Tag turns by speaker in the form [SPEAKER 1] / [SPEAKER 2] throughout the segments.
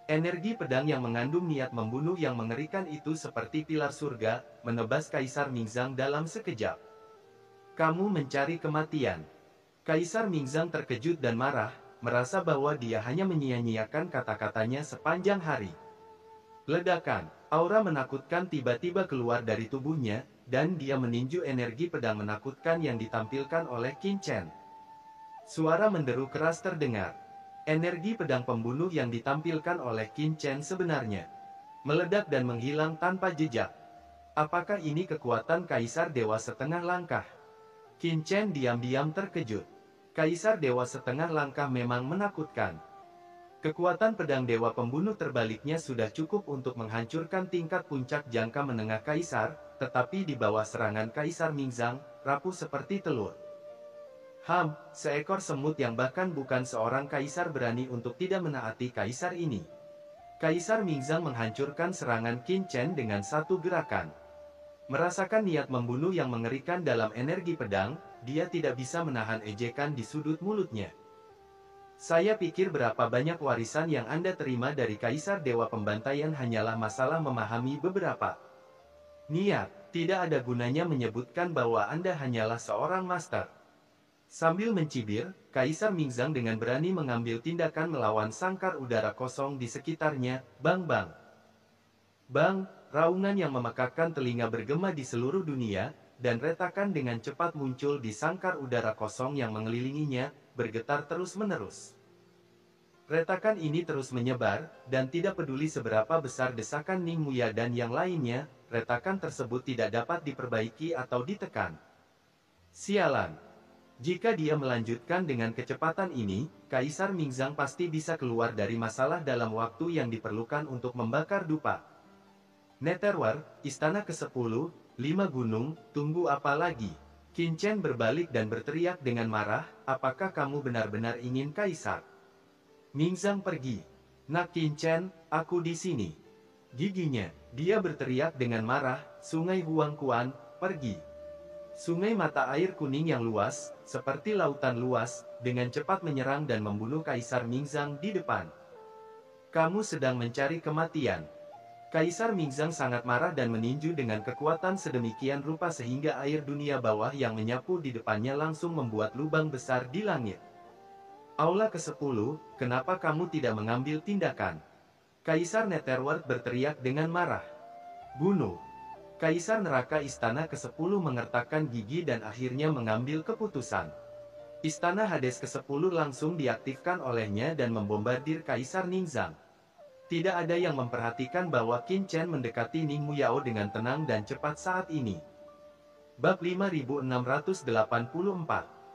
[SPEAKER 1] Energi pedang yang mengandung niat membunuh yang mengerikan itu seperti pilar surga, menebas Kaisar Mingzang dalam sekejap. Kamu mencari kematian. Kaisar Mingzang terkejut dan marah, merasa bahwa dia hanya menyia-nyiakan kata-katanya sepanjang hari. Ledakan, aura menakutkan tiba-tiba keluar dari tubuhnya, dan dia meninju energi pedang menakutkan yang ditampilkan oleh Qin Chen. Suara menderu keras terdengar. Energi pedang pembunuh yang ditampilkan oleh Qin Chen sebenarnya meledak dan menghilang tanpa jejak. Apakah ini kekuatan Kaisar Dewa Setengah Langkah? Qin Chen diam-diam terkejut. Kaisar Dewa Setengah Langkah memang menakutkan. Kekuatan pedang Dewa Pembunuh terbaliknya sudah cukup untuk menghancurkan tingkat puncak jangka menengah Kaisar, tetapi di bawah serangan Kaisar Mingzang, rapuh seperti telur. Seekor semut yang bahkan bukan seorang kaisar berani untuk tidak menaati kaisar ini. Kaisar Mingzang menghancurkan serangan Qin Chen dengan satu gerakan. Merasakan niat membunuh yang mengerikan dalam energi pedang, dia tidak bisa menahan ejekan di sudut mulutnya. Saya pikir berapa banyak warisan yang Anda terima dari Kaisar Dewa Pembantaian hanyalah masalah memahami beberapa niat. Tidak ada gunanya menyebutkan bahwa Anda hanyalah seorang master. Sambil mencibir, Kaisar Mingzang dengan berani mengambil tindakan melawan sangkar udara kosong di sekitarnya. Bang bang. Bang, raungan yang memekakkan telinga bergema di seluruh dunia, dan retakan dengan cepat muncul di sangkar udara kosong yang mengelilinginya, bergetar terus-menerus. Retakan ini terus menyebar, dan tidak peduli seberapa besar desakan Ning Muya dan yang lainnya, retakan tersebut tidak dapat diperbaiki atau ditekan. Sialan. Jika dia melanjutkan dengan kecepatan ini, Kaisar Mingzang pasti bisa keluar dari masalah dalam waktu yang diperlukan untuk membakar dupa. Netherworld, Istana ke-10, 5 gunung, tunggu apa lagi? Qin Chen berbalik dan berteriak dengan marah, apakah kamu benar-benar ingin Kaisar Mingzang pergi? Nak Qin Chen, aku di sini. Giginya, dia berteriak dengan marah, Sungai Huangquan, pergi. Sungai mata air kuning yang luas, seperti lautan luas, dengan cepat menyerang dan membunuh Kaisar Mingzang di depan. Kamu sedang mencari kematian. Kaisar Mingzang sangat marah dan meninju dengan kekuatan sedemikian rupa sehingga air dunia bawah yang menyapu di depannya langsung membuat lubang besar di langit. Aula ke-10, kenapa kamu tidak mengambil tindakan? Kaisar Netherworld berteriak dengan marah. Bunuh. Kaisar Neraka Istana ke-10 mengertakkan gigi dan akhirnya mengambil keputusan. Istana Hades ke-10 langsung diaktifkan olehnya dan membombardir Kaisar Mingzang. Tidak ada yang memperhatikan bahwa Qin Chen mendekati Ning Muyao dengan tenang dan cepat saat ini. Bab 5684.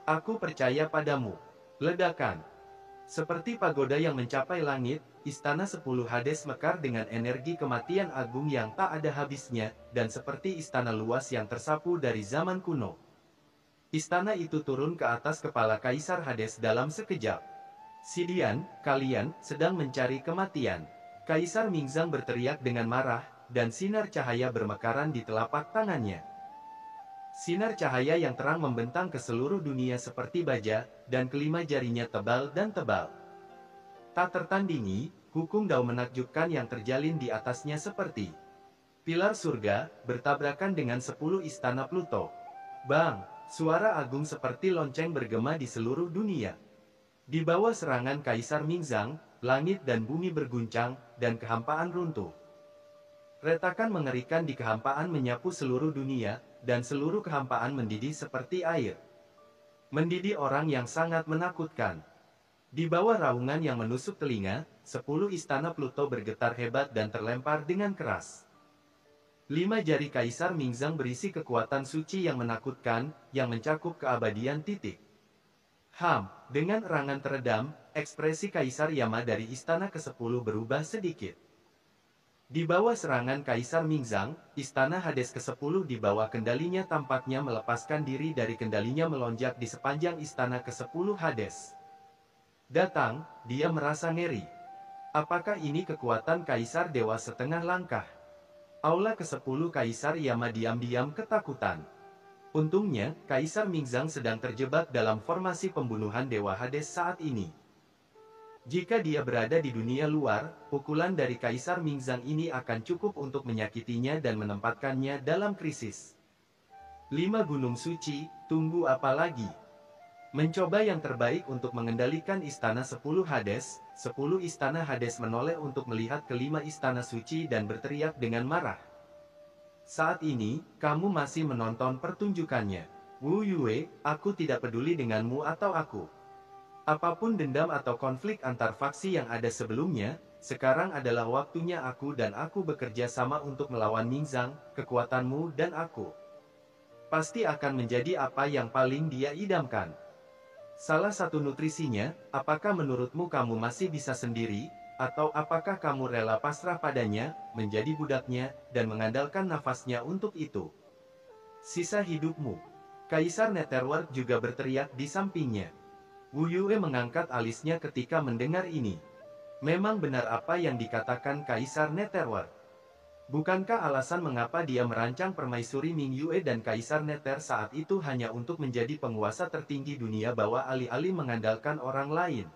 [SPEAKER 1] Aku percaya padamu. Ledakan. Seperti pagoda yang mencapai langit, Istana 10 Hades mekar dengan energi kematian agung yang tak ada habisnya, dan seperti istana luas yang tersapu dari zaman kuno. Istana itu turun ke atas kepala Kaisar Hades dalam sekejap. Sidian, kalian sedang mencari kematian. Kaisar Mingzang berteriak dengan marah, dan sinar cahaya bermekaran di telapak tangannya. Sinar cahaya yang terang membentang ke seluruh dunia seperti baja, dan kelima jarinya tebal dan tebal. Tak tertandingi, hukum Dao menakjubkan yang terjalin di atasnya seperti pilar surga, bertabrakan dengan 10 istana Pluto. Bang, suara agung seperti lonceng bergema di seluruh dunia. Di bawah serangan Kaisar Mingzang, langit dan bumi berguncang, dan kehampaan runtuh. Retakan mengerikan di kehampaan menyapu seluruh dunia, dan seluruh kehampaan mendidih seperti air. Mendidih orang yang sangat menakutkan. Di bawah raungan yang menusuk telinga, 10 istana Pluto bergetar hebat dan terlempar dengan keras. 5 jari Kaisar Mingzang berisi kekuatan suci yang menakutkan, yang mencakup keabadian titik. Dengan erangan teredam, ekspresi Kaisar Yama dari Istana ke-10 berubah sedikit. Di bawah serangan Kaisar Mingzang, Istana Hades ke-10 di bawah kendalinya tampaknya melepaskan diri dari kendalinya melonjak di sepanjang Istana ke-10 Hades. Datang, dia merasa ngeri. Apakah ini kekuatan Kaisar Dewa Setengah Langkah? Aula ke-10 Kaisar Yama diam-diam ketakutan. Untungnya, Kaisar Mingzang sedang terjebak dalam formasi pembunuhan Dewa Hades saat ini. Jika dia berada di dunia luar, pukulan dari Kaisar Mingzang ini akan cukup untuk menyakitinya dan menempatkannya dalam krisis. 5 Gunung Suci, tunggu apa lagi? Mencoba yang terbaik untuk mengendalikan Istana 10 Hades, 10 Istana Hades menoleh untuk melihat kelima Istana Suci dan berteriak dengan marah. Saat ini, kamu masih menonton pertunjukannya. Wu Yue, aku tidak peduli denganmu atau aku. Apapun dendam atau konflik antar faksi yang ada sebelumnya, sekarang adalah waktunya aku dan aku bekerja sama untuk melawan Mingzang, kekuatanmu dan aku. Pasti akan menjadi apa yang paling dia idamkan. Salah satu nutrisinya, apakah menurutmu kamu masih bisa sendiri, atau apakah kamu rela pasrah padanya, menjadi budaknya, dan mengandalkan nafasnya untuk itu? Sisa hidupmu. Kaisar Netherworld juga berteriak di sampingnya. Wu Yue mengangkat alisnya ketika mendengar ini. Memang benar apa yang dikatakan Kaisar Netherworld. Bukankah alasan mengapa dia merancang permaisuri Ming Yue dan Kaisar Nether saat itu hanya untuk menjadi penguasa tertinggi dunia bawah alih-alih mengandalkan orang lain?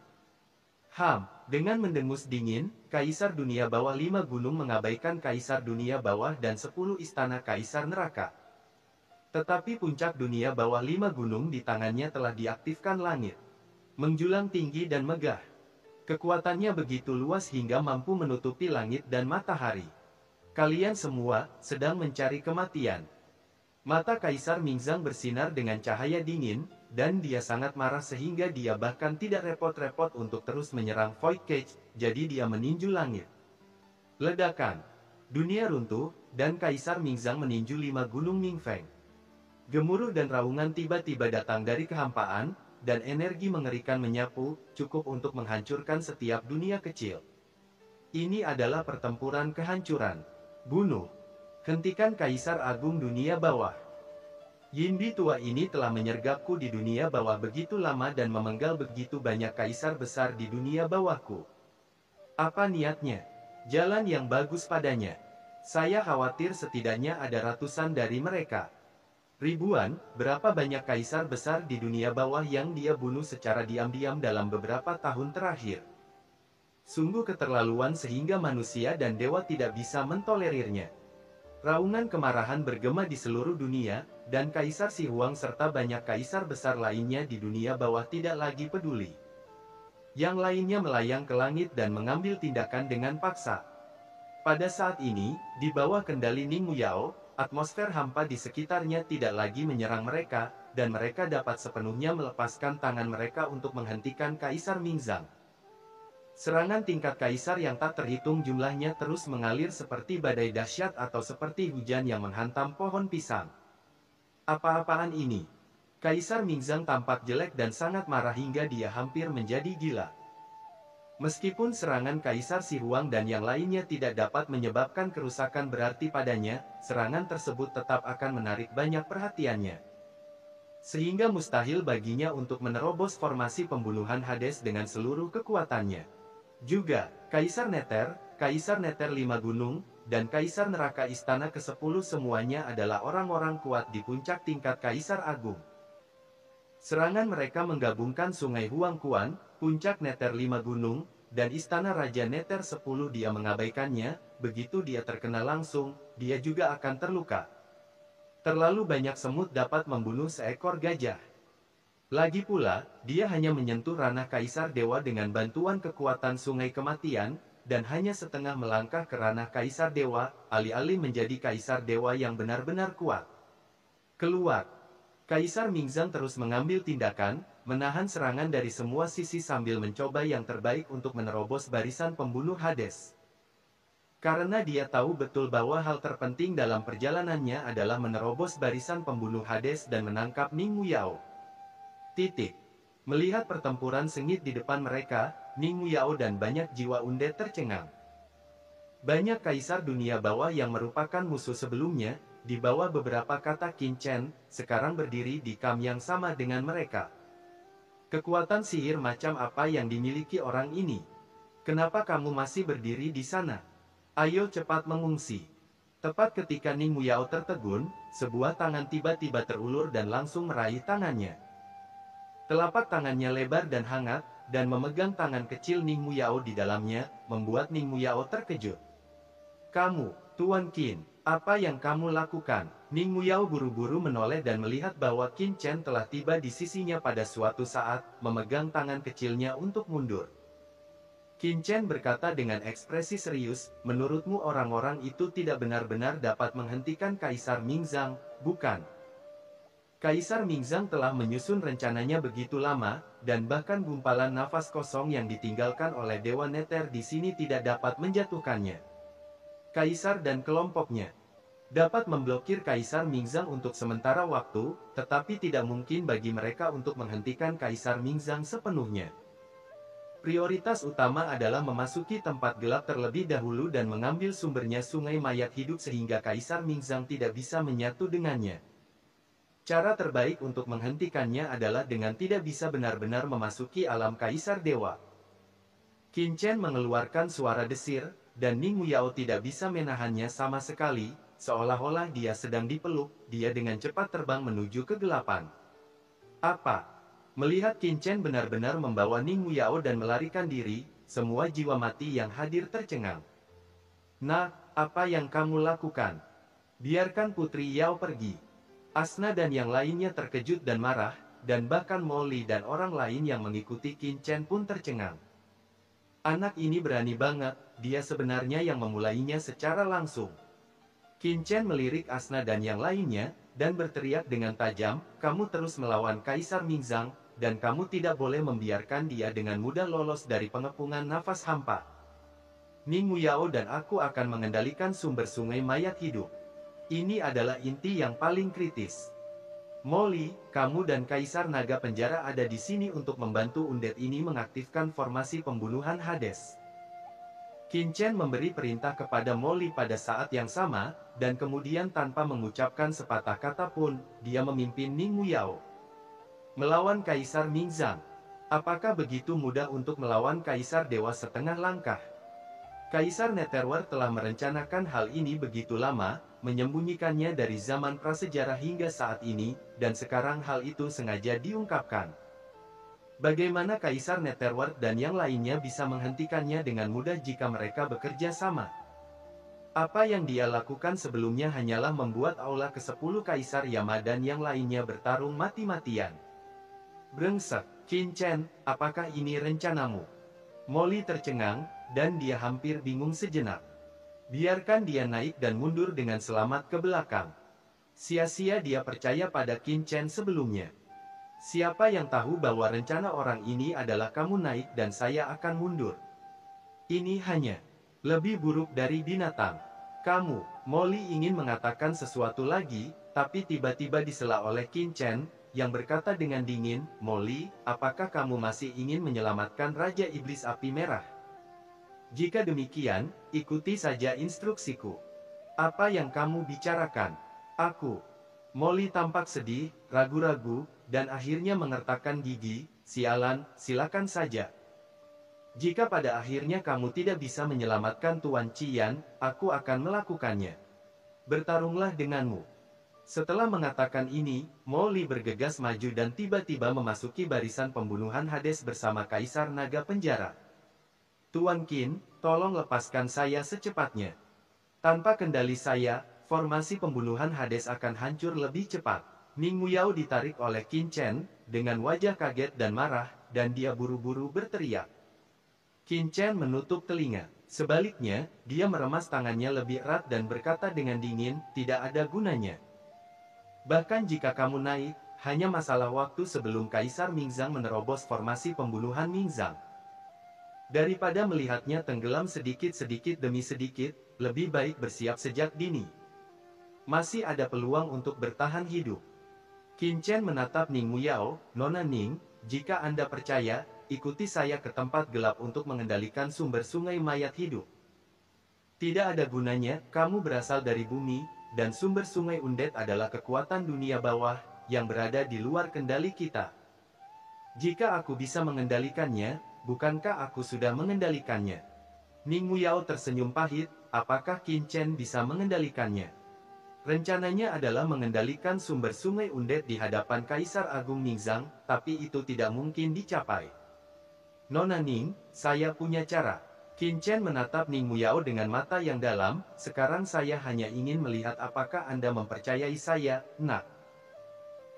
[SPEAKER 1] Dengan mendengus dingin, Kaisar Dunia Bawah 5 Gunung mengabaikan Kaisar Dunia Bawah dan 10 istana Kaisar Neraka. Tetapi puncak Dunia Bawah 5 Gunung di tangannya telah diaktifkan langit. Menjulang tinggi dan megah. Kekuatannya begitu luas hingga mampu menutupi langit dan matahari. Kalian semua sedang mencari kematian. Mata Kaisar Mingzang bersinar dengan cahaya dingin, dan dia sangat marah sehingga dia bahkan tidak repot-repot untuk terus menyerang Void Cage, jadi dia meninju langit. Ledakan. Dunia runtuh, dan Kaisar Mingzang meninju 5 gunung Mingfeng. Gemuruh dan raungan tiba-tiba datang dari kehampaan, dan energi mengerikan menyapu, cukup untuk menghancurkan setiap dunia kecil. Ini adalah pertempuran kehancuran. Bunuh. Hentikan Kaisar Agung Dunia Bawah. Yinbi tua ini telah menyergapku di dunia bawah begitu lama dan memenggal begitu banyak kaisar besar di dunia bawahku. Apa niatnya? Jalan yang bagus padanya. Saya khawatir setidaknya ada ratusan dari mereka. Ribuan, berapa banyak kaisar besar di dunia bawah yang dia bunuh secara diam-diam dalam beberapa tahun terakhir. Sungguh keterlaluan sehingga manusia dan dewa tidak bisa mentolerirnya. Raungan kemarahan bergema di seluruh dunia, dan Kaisar Si Huang serta banyak kaisar besar lainnya di dunia bawah tidak lagi peduli. Yang lainnya melayang ke langit dan mengambil tindakan dengan paksa. Pada saat ini, di bawah kendali Ning Muyao, atmosfer hampa di sekitarnya tidak lagi menyerang mereka, dan mereka dapat sepenuhnya melepaskan tangan mereka untuk menghentikan Kaisar Mingzang. Serangan tingkat kaisar yang tak terhitung jumlahnya terus mengalir seperti badai dahsyat atau seperti hujan yang menghantam pohon pisang. Apa-apaan ini? Kaisar Mingzang tampak jelek dan sangat marah hingga dia hampir menjadi gila. Meskipun serangan Kaisar Si Huang dan yang lainnya tidak dapat menyebabkan kerusakan berarti padanya, serangan tersebut tetap akan menarik banyak perhatiannya. Sehingga mustahil baginya untuk menerobos formasi pembunuhan Hades dengan seluruh kekuatannya. Juga, Kaisar Nether 5 Gunung, dan Kaisar Neraka Istana ke-10 semuanya adalah orang-orang kuat di puncak tingkat Kaisar Agung. Serangan mereka menggabungkan Sungai Huangquan, puncak Nether 5 Gunung, dan Istana Raja Nether 10 dia mengabaikannya, begitu dia terkena langsung, dia juga akan terluka. Terlalu banyak semut dapat membunuh seekor gajah. Lagi pula, dia hanya menyentuh ranah Kaisar Dewa dengan bantuan kekuatan Sungai Kematian, dan hanya setengah melangkah ke ranah Kaisar Dewa, alih-alih menjadi Kaisar Dewa yang benar-benar kuat. Keluar. Kaisar Mingzang terus mengambil tindakan, menahan serangan dari semua sisi sambil mencoba yang terbaik untuk menerobos barisan pembunuh Hades. Karena dia tahu betul bahwa hal terpenting dalam perjalanannya adalah menerobos barisan pembunuh Hades dan menangkap Ning Muyao. Melihat pertempuran sengit di depan mereka, Ning Muyao dan banyak jiwa undead tercengang. Banyak kaisar dunia bawah yang merupakan musuh sebelumnya, di bawah beberapa kata Qin Chen, sekarang berdiri di kam yang sama dengan mereka. Kekuatan sihir macam apa yang dimiliki orang ini? Kenapa kamu masih berdiri di sana? Ayo cepat mengungsi. Tepat ketika Ning Muyao tertegun, sebuah tangan tiba-tiba terulur dan langsung meraih tangannya. Telapak tangannya lebar dan hangat, dan memegang tangan kecil Ning Muyao di dalamnya, membuat Ning Muyao terkejut. "Kamu, Tuan Qin, apa yang kamu lakukan?" Ning Muyao buru-buru menoleh dan melihat bahwa Qin Chen telah tiba di sisinya pada suatu saat, memegang tangan kecilnya untuk mundur. Qin Chen berkata dengan ekspresi serius, "Menurutmu orang-orang itu tidak benar-benar dapat menghentikan Kaisar Mingzang, bukan?" Kaisar Mingzang telah menyusun rencananya begitu lama, dan bahkan gumpalan nafas kosong yang ditinggalkan oleh Dewa Neter di sini tidak dapat menjatuhkannya. Kaisar dan kelompoknya dapat memblokir Kaisar Mingzang untuk sementara waktu, tetapi tidak mungkin bagi mereka untuk menghentikan Kaisar Mingzang sepenuhnya. Prioritas utama adalah memasuki tempat gelap terlebih dahulu dan mengambil sumbernya Sungai Mayat Hidup sehingga Kaisar Mingzang tidak bisa menyatu dengannya. Cara terbaik untuk menghentikannya adalah dengan tidak bisa benar-benar memasuki alam Kaisar Dewa. Qin Chen mengeluarkan suara desir, dan Ning Muyao tidak bisa menahannya sama sekali, seolah-olah dia sedang dipeluk, dia dengan cepat terbang menuju kegelapan. "Apa?" Melihat Qin Chen benar-benar membawa Ning Muyao dan melarikan diri, semua jiwa mati yang hadir tercengang. "Nah, apa yang kamu lakukan? Biarkan Putri Yao pergi." Asna dan yang lainnya terkejut dan marah, dan bahkan Molly dan orang lain yang mengikuti Qin Chen pun tercengang. Anak ini berani banget, dia sebenarnya yang memulainya secara langsung. Qin Chen melirik Asna dan yang lainnya, dan berteriak dengan tajam, "Kamu terus melawan Kaisar Mingzang, dan kamu tidak boleh membiarkan dia dengan mudah lolos dari pengepungan nafas hampa. Ning Muyao dan aku akan mengendalikan sumber Sungai Mayat Hidup. Ini adalah inti yang paling kritis. Molly, kamu dan Kaisar Naga Penjara ada di sini untuk membantu undet ini mengaktifkan formasi pembunuhan Hades." Qin Chen memberi perintah kepada Molly pada saat yang sama, dan kemudian tanpa mengucapkan sepatah kata pun, dia memimpin Ning Muyao melawan Kaisar Mingzang. Apakah begitu mudah untuk melawan Kaisar Dewa setengah langkah? Kaisar Netherworld telah merencanakan hal ini begitu lama, menyembunyikannya dari zaman prasejarah hingga saat ini, dan sekarang hal itu sengaja diungkapkan. Bagaimana Kaisar Netherworld dan yang lainnya bisa menghentikannya dengan mudah jika mereka bekerja sama? Apa yang dia lakukan sebelumnya hanyalah membuat aula ke-10 Kaisar Yama dan yang lainnya bertarung mati-matian. Brengsek, Qin Chen, apakah ini rencanamu? Molly tercengang, dan dia hampir bingung sejenak. Biarkan dia naik dan mundur dengan selamat ke belakang. Sia-sia dia percaya pada Qin Chen sebelumnya. Siapa yang tahu bahwa rencana orang ini adalah kamu naik dan saya akan mundur? Ini hanya lebih buruk dari binatang. Kamu, Molly ingin mengatakan sesuatu lagi, tapi tiba-tiba disela oleh Qin Chen, yang berkata dengan dingin, "Molly, apakah kamu masih ingin menyelamatkan Raja Iblis Api Merah? Jika demikian, ikuti saja instruksiku. Apa yang kamu bicarakan?" "Aku." Molly tampak sedih, ragu-ragu, dan akhirnya mengertakkan gigi. "Sialan, silakan saja. Jika pada akhirnya kamu tidak bisa menyelamatkan Tuan Qian, aku akan melakukannya. Bertarunglah denganmu." Setelah mengatakan ini, Molly bergegas maju dan tiba-tiba memasuki barisan pembunuhan Hades bersama Kaisar Naga Penjara. "Tuan Qin, tolong lepaskan saya secepatnya. Tanpa kendali saya, formasi pembunuhan Hades akan hancur lebih cepat." Ning Muyao ditarik oleh Qin Chen, dengan wajah kaget dan marah, dan dia buru-buru berteriak. Qin Chen menutup telinga. Sebaliknya, dia meremas tangannya lebih erat dan berkata dengan dingin, "Tidak ada gunanya. Bahkan jika kamu naik, hanya masalah waktu sebelum Kaisar Mingzang menerobos formasi pembunuhan Mingzang. Daripada melihatnya tenggelam sedikit-sedikit demi sedikit, lebih baik bersiap sejak dini. Masih ada peluang untuk bertahan hidup." Qin Chen menatap Ning Muyao, "Nona Ning, jika Anda percaya, ikuti saya ke tempat gelap untuk mengendalikan sumber Sungai Mayat Hidup. Tidak ada gunanya, kamu berasal dari bumi, dan sumber sungai Undet adalah kekuatan dunia bawah, yang berada di luar kendali kita. Jika aku bisa mengendalikannya, bukankah aku sudah mengendalikannya?" Ning Muyao tersenyum pahit, "Apakah Qin Chen bisa mengendalikannya? Rencananya adalah mengendalikan sumber sungai Undet di hadapan Kaisar Agung Mingzang, tapi itu tidak mungkin dicapai. Nona Ning, saya punya cara. Qin Chen menatap Ning Muyao dengan mata yang dalam, sekarang saya hanya ingin melihat apakah Anda mempercayai saya, nak.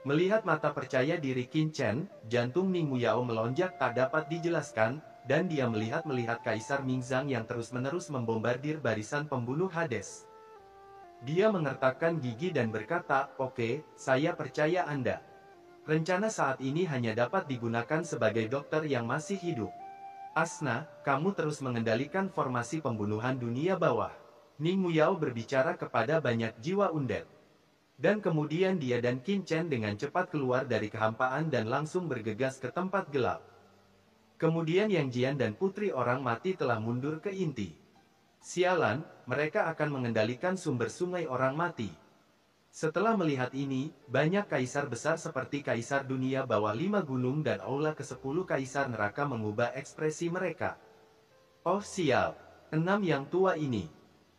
[SPEAKER 1] Melihat mata percaya diri Qin Chen, jantung Ning Muyao melonjak tak dapat dijelaskan, dan dia melihat Kaisar Mingzang yang terus-menerus membombardir barisan pembunuh Hades. Dia mengertakkan gigi dan berkata, "Oke, saya percaya Anda. Rencana saat ini hanya dapat digunakan sebagai dokter yang masih hidup. Asna, kamu terus mengendalikan formasi pembunuhan dunia bawah." Ning Muyao berbicara kepada banyak jiwa undead. Dan kemudian dia dan Qin Chen dengan cepat keluar dari kehampaan dan langsung bergegas ke tempat gelap. Kemudian Yang Jian dan Putri Orang Mati telah mundur ke inti. Sialan, mereka akan mengendalikan sumber sungai Orang Mati. Setelah melihat ini, banyak kaisar besar seperti Kaisar Dunia Bawah 5 Gunung dan Aula ke-10 Kaisar Neraka mengubah ekspresi mereka. Oh sial, 6 yang tua ini.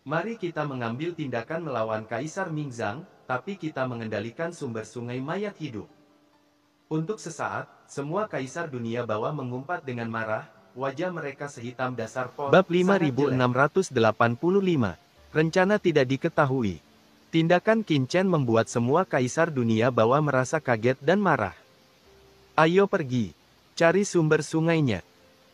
[SPEAKER 1] Mari kita mengambil tindakan melawan Kaisar Mingzang, tapi kita mengendalikan sumber sungai mayat hidup. Untuk sesaat, semua Kaisar Dunia Bawah mengumpat dengan marah, wajah mereka sehitam dasar pot. Bab 5685. Rencana tidak diketahui. Tindakan Qin Chen membuat semua Kaisar Dunia Bawah merasa kaget dan marah. Ayo pergi, cari sumber sungainya.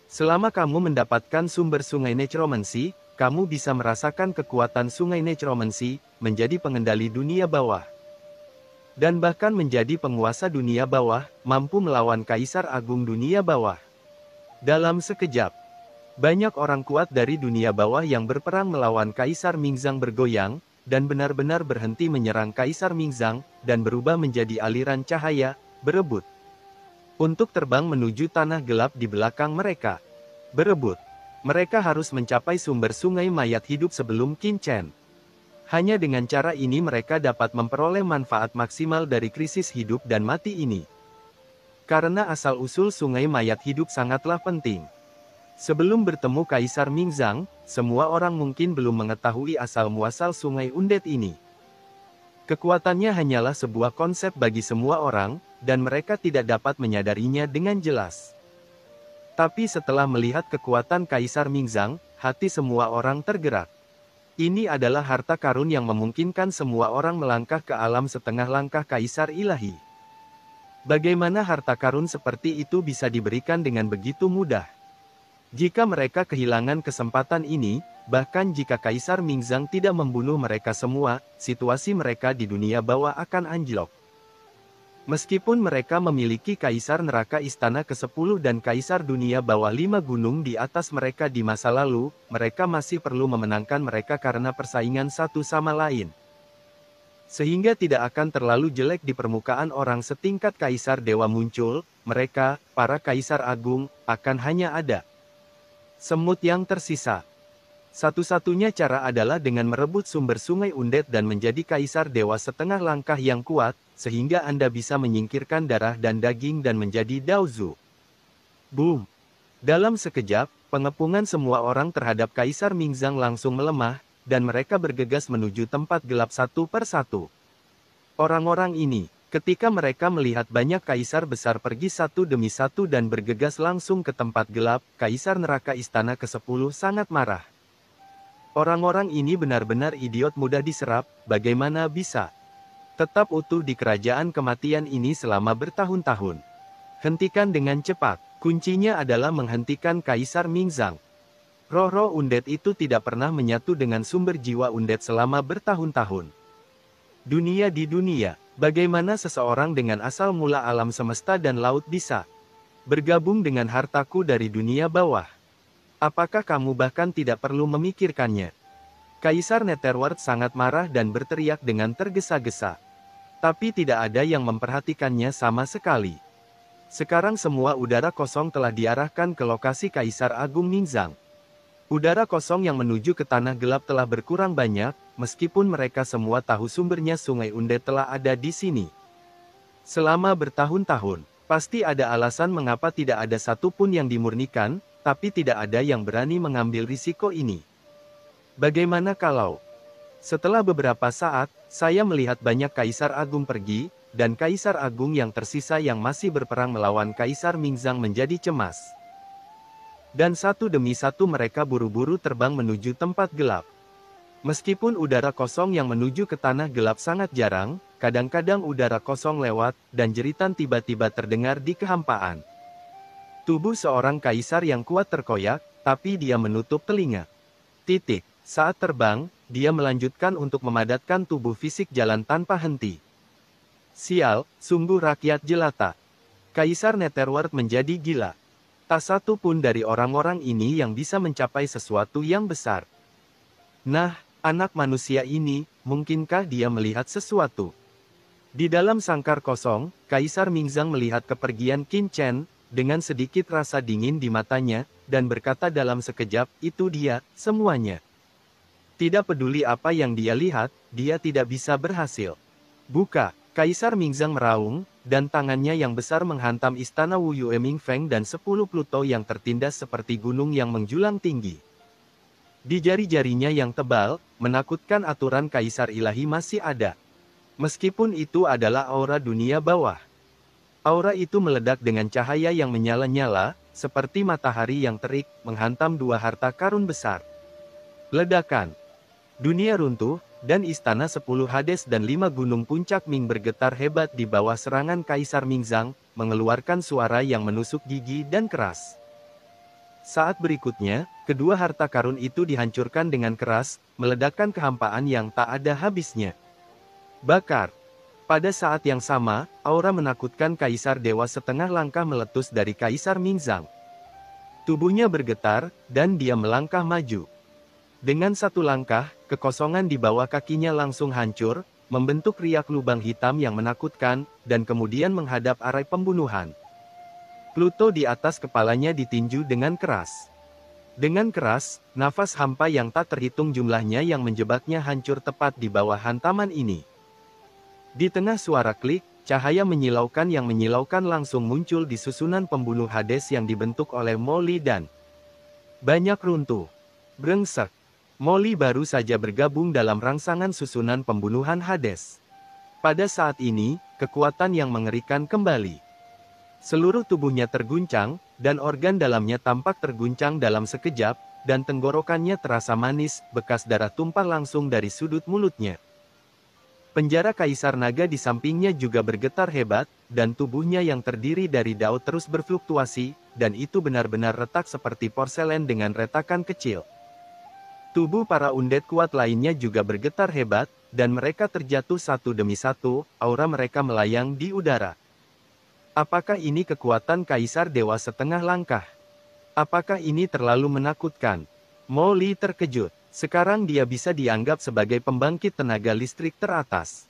[SPEAKER 1] Selama kamu mendapatkan sumber sungai Necromancy, kamu bisa merasakan kekuatan sungai Necromancy, menjadi pengendali dunia bawah. Dan bahkan menjadi penguasa dunia bawah, mampu melawan Kaisar Agung dunia bawah. Dalam sekejap, banyak orang kuat dari dunia bawah yang berperang melawan Kaisar Mingzang bergoyang, dan benar-benar berhenti menyerang Kaisar Mingzang, dan berubah menjadi aliran cahaya, berebut untuk terbang menuju tanah gelap di belakang mereka. Berebut. Mereka harus mencapai sumber sungai mayat hidup sebelum Qin Chen. Hanya dengan cara ini mereka dapat memperoleh manfaat maksimal dari krisis hidup dan mati ini. Karena asal-usul sungai mayat hidup sangatlah penting. Sebelum bertemu Kaisar Mingzang, semua orang mungkin belum mengetahui asal-muasal sungai undead ini. Kekuatannya hanyalah sebuah konsep bagi semua orang, dan mereka tidak dapat menyadarinya dengan jelas. Tapi setelah melihat kekuatan Kaisar Mingzang, hati semua orang tergerak. Ini adalah harta karun yang memungkinkan semua orang melangkah ke alam setengah langkah Kaisar Ilahi. Bagaimana harta karun seperti itu bisa diberikan dengan begitu mudah? Jika mereka kehilangan kesempatan ini, bahkan jika Kaisar Mingzang tidak membunuh mereka semua, situasi mereka di dunia bawah akan anjlok. Meskipun mereka memiliki Kaisar Neraka Istana ke-10 dan Kaisar Dunia Bawah 5 Gunung di atas mereka di masa lalu, mereka masih perlu memenangkan mereka karena persaingan satu sama lain. Sehingga tidak akan terlalu jelek di permukaan orang setingkat Kaisar Dewa muncul, mereka, para Kaisar Agung, akan hanya ada semut yang tersisa. Satu-satunya cara adalah dengan merebut sumber sungai undead dan menjadi Kaisar Dewa setengah langkah yang kuat, sehingga Anda bisa menyingkirkan darah dan daging dan menjadi Daozu. Boom! Dalam sekejap, pengepungan semua orang terhadap Kaisar Mingzang langsung melemah, dan mereka bergegas menuju tempat gelap satu per satu. Orang-orang ini, ketika mereka melihat banyak Kaisar besar pergi satu demi satu dan bergegas langsung ke tempat gelap, Kaisar Neraka Istana ke-10 sangat marah. Orang-orang ini benar-benar idiot mudah diserap, bagaimana bisa tetap utuh di kerajaan kematian ini selama bertahun-tahun. Hentikan dengan cepat, kuncinya adalah menghentikan Kaisar Mingzang. Roh-roh undead itu tidak pernah menyatu dengan sumber jiwa undead selama bertahun-tahun. Dunia di dunia, bagaimana seseorang dengan asal mula alam semesta dan laut bisa bergabung dengan hartaku dari dunia bawah? Apakah kamu bahkan tidak perlu memikirkannya? Kaisar Netherworld sangat marah dan berteriak dengan tergesa-gesa. Tapi tidak ada yang memperhatikannya sama sekali. Sekarang semua udara kosong telah diarahkan ke lokasi Kaisar Agung Mingzang. Udara kosong yang menuju ke tanah gelap telah berkurang banyak, meskipun mereka semua tahu sumbernya sungai undead telah ada di sini. Selama bertahun-tahun, pasti ada alasan mengapa tidak ada satupun yang dimurnikan, tapi tidak ada yang berani mengambil risiko ini. Bagaimana kalau setelah beberapa saat, saya melihat banyak Kaisar Agung pergi, dan Kaisar Agung yang tersisa yang masih berperang melawan Kaisar Mingzang menjadi cemas. Dan satu demi satu mereka buru-buru terbang menuju tempat gelap. Meskipun udara kosong yang menuju ke tanah gelap sangat jarang, kadang-kadang udara kosong lewat, dan jeritan tiba-tiba terdengar di kehampaan. Tubuh seorang kaisar yang kuat terkoyak, tapi dia menutup telinga. Saat terbang, dia melanjutkan untuk memadatkan tubuh fisik jalan tanpa henti. Sial, sungguh rakyat jelata. Kaisar Netherworld menjadi gila. Tak satu pun dari orang-orang ini yang bisa mencapai sesuatu yang besar. Nah, anak manusia ini, mungkinkah dia melihat sesuatu? Di dalam sangkar kosong, Kaisar Mingzang melihat kepergian Qin Chen, dengan sedikit rasa dingin di matanya, dan berkata dalam sekejap, itu dia, semuanya. Tidak peduli apa yang dia lihat, dia tidak bisa berhasil. Buka, Kaisar Mingzang meraung, dan tangannya yang besar menghantam istana Wu Yue Mingfeng dan 10 Pluto yang tertindas seperti gunung yang menjulang tinggi. Di jari-jarinya yang tebal, menakutkan aturan Kaisar Ilahi masih ada. Meskipun itu adalah aura dunia bawah. Aura itu meledak dengan cahaya yang menyala-nyala, seperti matahari yang terik, menghantam dua harta karun besar. Ledakan. Dunia runtuh, dan istana 10 Hades dan 5 gunung puncak Ming bergetar hebat di bawah serangan Kaisar Mingzang, mengeluarkan suara yang menusuk gigi dan keras. Saat berikutnya, kedua harta karun itu dihancurkan dengan keras, meledakkan kehampaan yang tak ada habisnya. Bakar. Pada saat yang sama, aura menakutkan Kaisar Dewa setengah langkah meletus dari Kaisar Mingzang. Tubuhnya bergetar, dan dia melangkah maju. Dengan satu langkah, kekosongan di bawah kakinya langsung hancur, membentuk riak lubang hitam yang menakutkan, dan kemudian menghadap arai pembunuhan. Pluto di atas kepalanya ditinju dengan keras. Dengan keras, nafas hampa yang tak terhitung jumlahnya yang menjebaknya hancur tepat di bawah hantaman ini. Di tengah suara klik, cahaya menyilaukan yang menyilaukan langsung muncul di susunan pembunuh Hades yang dibentuk oleh Molly dan banyak runtuh. Brengsek. Molly baru saja bergabung dalam rangsangan susunan pembunuhan Hades. Pada saat ini, kekuatan yang mengerikan kembali. Seluruh tubuhnya terguncang, dan organ dalamnya tampak terguncang dalam sekejap, dan tenggorokannya terasa manis, bekas darah tumpah langsung dari sudut mulutnya. Penjara Kaisar Naga di sampingnya juga bergetar hebat, dan tubuhnya yang terdiri dari dao terus berfluktuasi, dan itu benar-benar retak seperti porselen dengan retakan kecil. Tubuh para undead kuat lainnya juga bergetar hebat, dan mereka terjatuh satu demi satu, aura mereka melayang di udara. Apakah ini kekuatan Kaisar Dewa setengah langkah? Apakah ini terlalu menakutkan? Molly terkejut. Sekarang dia bisa dianggap sebagai pembangkit tenaga listrik teratas.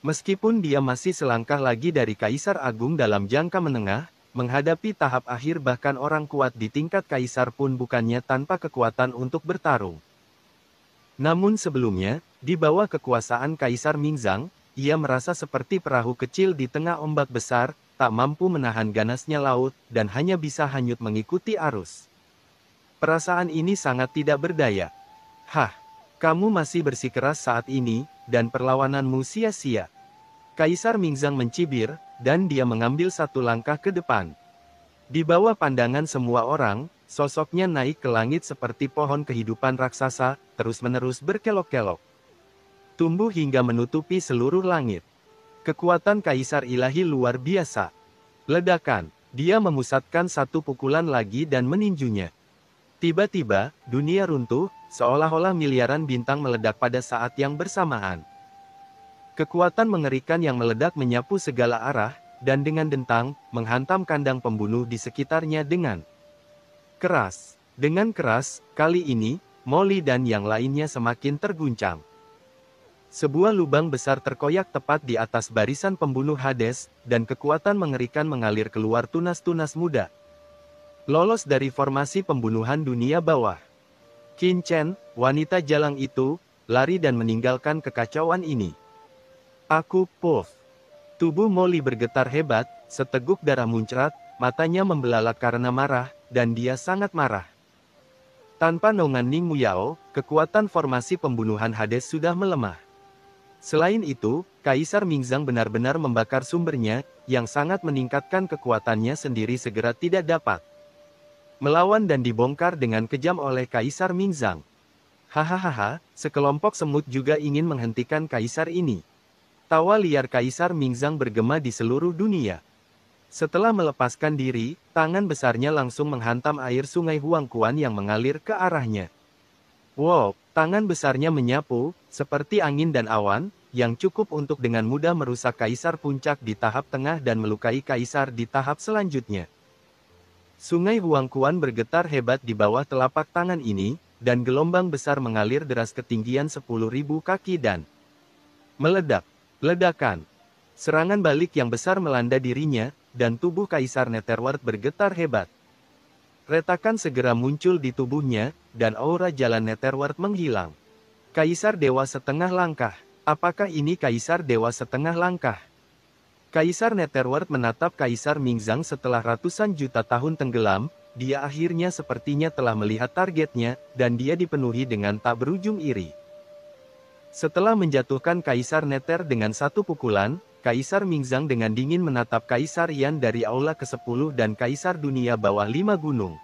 [SPEAKER 1] Meskipun dia masih selangkah lagi dari Kaisar Agung dalam jangka menengah, menghadapi tahap akhir bahkan orang kuat di tingkat Kaisar pun bukannya tanpa kekuatan untuk bertarung. Namun sebelumnya, di bawah kekuasaan Kaisar Mingzang, ia merasa seperti perahu kecil di tengah ombak besar, tak mampu menahan ganasnya laut, dan hanya bisa hanyut mengikuti arus. Perasaan ini sangat tidak berdaya. Hah, kamu masih bersikeras saat ini, dan perlawananmu sia-sia. Kaisar Mingzang mencibir, dan dia mengambil satu langkah ke depan. Di bawah pandangan semua orang, sosoknya naik ke langit seperti pohon kehidupan raksasa, terus-menerus berkelok-kelok. Tumbuh hingga menutupi seluruh langit. Kekuatan Kaisar Ilahi luar biasa. Ledakan, dia memusatkan satu pukulan lagi dan meninjunya. Tiba-tiba, dunia runtuh, seolah-olah miliaran bintang meledak pada saat yang bersamaan. Kekuatan mengerikan yang meledak menyapu segala arah, dan dengan dentang, menghantam kandang pembunuh di sekitarnya dengan keras. Dengan keras, kali ini, Molly dan yang lainnya semakin terguncang. Sebuah lubang besar terkoyak tepat di atas barisan pembunuh Hades, dan kekuatan mengerikan mengalir keluar tunas-tunas muda. Lolos dari formasi pembunuhan dunia bawah. Qin Chen, wanita jalang itu, lari dan meninggalkan kekacauan ini. Aku, puff. Tubuh Molly bergetar hebat, seteguk darah muncrat, matanya membelalak karena marah, dan dia sangat marah. Tanpa naungan Ning Muyao, kekuatan formasi pembunuhan Hades sudah melemah. Selain itu, Kaisar Mingzang benar-benar membakar sumbernya, yang sangat meningkatkan kekuatannya sendiri segera tidak dapat Melawan dan dibongkar dengan kejam oleh Kaisar Mingzang. Hahaha, sekelompok semut juga ingin menghentikan kaisar ini. Tawa liar Kaisar Mingzang bergema di seluruh dunia. Setelah melepaskan diri, tangan besarnya langsung menghantam air sungai Huangquan yang mengalir ke arahnya. Wow, tangan besarnya menyapu, seperti angin dan awan, yang cukup untuk dengan mudah merusak Kaisar Puncak di tahap tengah dan melukai Kaisar di tahap selanjutnya. Sungai Huangquan bergetar hebat di bawah telapak tangan ini, dan gelombang besar mengalir deras ketinggian 10.000 kaki dan meledak. Ledakan. Serangan balik yang besar melanda dirinya, dan tubuh Kaisar Netherworld bergetar hebat. Retakan segera muncul di tubuhnya, dan aura jalan Netherworld menghilang. Kaisar Dewa Setengah Langkah. Apakah ini Kaisar Dewa Setengah Langkah? Kaisar Netherworld menatap Kaisar Mingzang setelah ratusan juta tahun tenggelam, dia akhirnya sepertinya telah melihat targetnya, dan dia dipenuhi dengan tak berujung iri. Setelah menjatuhkan Kaisar Nether dengan satu pukulan, Kaisar Mingzang dengan dingin menatap Kaisar Yan dari Aula ke-10 dan Kaisar Dunia Bawah 5 Gunung.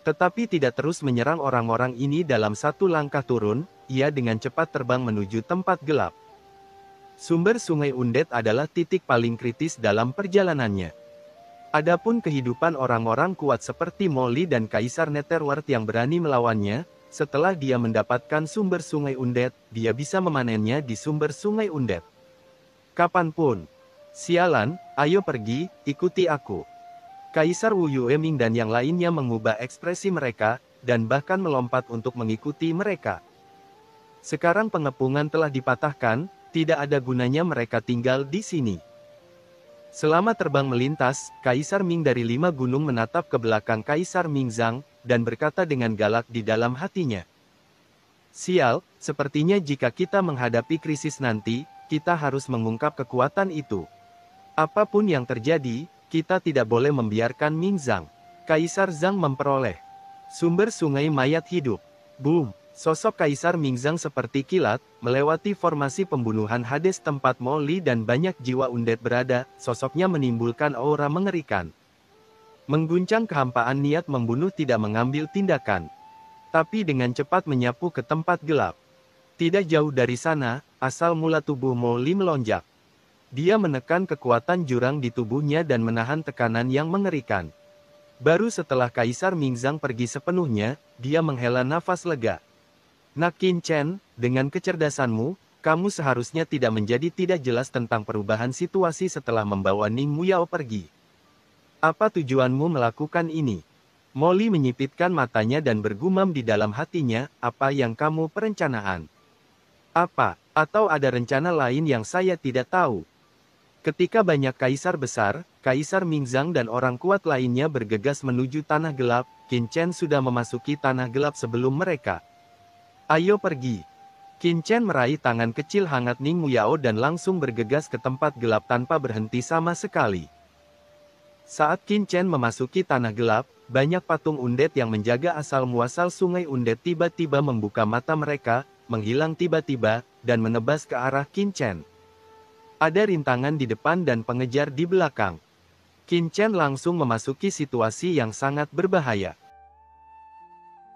[SPEAKER 1] Tetapi tidak terus menyerang orang-orang ini dalam satu langkah turun, ia dengan cepat terbang menuju tempat gelap. Sumber Sungai Undead adalah titik paling kritis dalam perjalanannya. Adapun kehidupan orang-orang kuat seperti Molly dan Kaisar Netherworld yang berani melawannya, setelah dia mendapatkan sumber Sungai Undead, dia bisa memanennya di sumber Sungai Undead. Kapanpun. Sialan, ayo pergi, ikuti aku. Kaisar Wu Yueming dan yang lainnya mengubah ekspresi mereka, dan bahkan melompat untuk mengikuti mereka. Sekarang pengepungan telah dipatahkan, tidak ada gunanya mereka tinggal di sini. Selama terbang melintas, Kaisar Ming dari 5 gunung menatap ke belakang Kaisar Mingzang, dan berkata dengan galak di dalam hatinya. Sial, sepertinya jika kita menghadapi krisis nanti, kita harus mengungkap kekuatan itu. Apapun yang terjadi, kita tidak boleh membiarkan Mingzang. Kaisar Zhang memperoleh sumber sungai mayat hidup. Boom! Sosok Kaisar Mingzang seperti kilat, melewati formasi pembunuhan Hades tempat Molly dan banyak jiwa undead berada, sosoknya menimbulkan aura mengerikan. Mengguncang kehampaan niat membunuh tidak mengambil tindakan. Tapi dengan cepat menyapu ke tempat gelap. Tidak jauh dari sana, asal mula tubuh Molly melonjak. Dia menekan kekuatan jurang di tubuhnya dan menahan tekanan yang mengerikan. Baru setelah Kaisar Mingzang pergi sepenuhnya, dia menghela nafas lega. Nak Qin Chen, dengan kecerdasanmu, kamu seharusnya tidak menjadi tidak jelas tentang perubahan situasi setelah membawa Ning Muyao pergi. Apa tujuanmu melakukan ini? Molly menyipitkan matanya dan bergumam di dalam hatinya, apa yang kamu perencanaan? Apa, atau ada rencana lain yang saya tidak tahu? Ketika banyak kaisar besar, Kaisar Mingzang dan orang kuat lainnya bergegas menuju tanah gelap, Qin Chen sudah memasuki tanah gelap sebelum mereka. Ayo pergi. Qin Chen meraih tangan kecil hangat Ning Muyao dan langsung bergegas ke tempat gelap tanpa berhenti sama sekali. Saat Qin Chen memasuki tanah gelap, banyak patung undead yang menjaga asal-muasal sungai undead tiba-tiba membuka mata mereka, menghilang tiba-tiba, dan menebas ke arah Qin Chen. Ada rintangan di depan dan pengejar di belakang. Qin Chen langsung memasuki situasi yang sangat berbahaya.